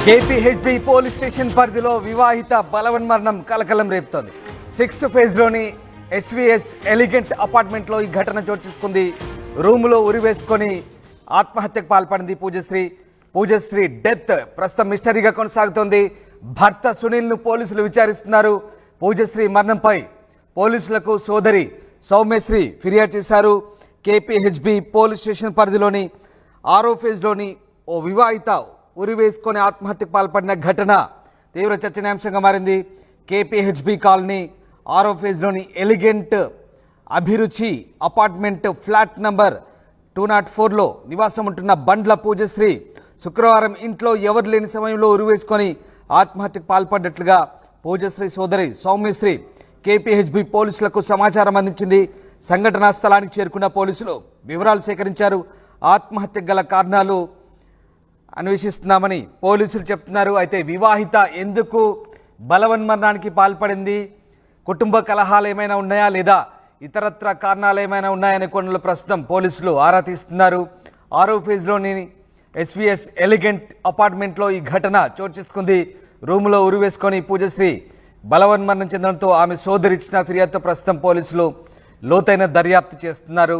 KPHB police station పరిధిలో వివాహిత బలవన్మరణం కలకలం రేపుతోంది. 6th ఫేజ్లోని ఎస్వీఎస్ ఎలిగెంట్ అపార్ట్మెంట్లో ఈ ఘటన చోటు చేసుకుంది. రూములో ఉరివేసుకొని ఆత్మహత్యకు పాల్పడింది పూజశ్రీ డెత్ ప్రస్తుతం మిస్టరీగా కొనసాగుతోంది. భర్త సునీల్ను పోలీసులు విచారిస్తున్నారు. పూజశ్రీ మరణంపై పోలీసులకు సోదరి సౌమ్యశ్రీ ఫిర్యాదు చేశారు. కేపీహెచ్బీ పోలీస్ స్టేషన్ పరిధిలోని 6వ ఫేజ్లోని ఓ వివాహిత ఉరివేసుకొని ఆత్మహత్యకు పాల్పడిన ఘటన తీవ్ర చర్చనీయాంశంగా మారింది. కేపీహెచ్బీ కాలనీ 6వ ఫేజ్లోని ఎలిగెంట్ అభిరుచి అపార్ట్మెంట్ ఫ్లాట్ నంబర్ 204లో నివాసం ఉంటున్న బండ్ల పూజశ్రీ శుక్రవారం ఇంట్లో ఎవరు లేని సమయంలో ఉరివేసుకొని ఆత్మహత్యకు పాల్పడ్డట్లుగా పూజశ్రీ సోదరి సౌమ్యశ్రీ కేపీహెచ్బీ పోలీసులకు సమాచారం అందించింది. సంఘటనా స్థలానికి చేరుకున్న పోలీసులు వివరాలు సేకరించారు. ఆత్మహత్యకు గల కారణాలు అన్వేషిస్తున్నామని పోలీసులు చెప్తున్నారు. అయితే వివాహిత ఎందుకు బలవన్మరణానికి పాల్పడింది, కుటుంబ కలహాలు ఏమైనా ఉన్నాయా లేదా ఇతరత్ర కారణాలు ఏమైనా ఉన్నాయనే కోణంలో ప్రస్తుతం పోలీసులు ఆరా తీస్తున్నారు. 6వ ఫేజ్లోని ఎస్వీఎస్ ఎలిగెంట్ అపార్ట్మెంట్లో ఈ ఘటన చోటు చేసుకుంది. రూములో ఉరివేసుకొని పూజశ్రీ బలవన్మరణం చెందడంతో ఆమె సోదరి ఇచ్చిన ఫిర్యాదుతో ప్రస్తుతం పోలీసులు లోతైన దర్యాప్తు చేస్తున్నారు.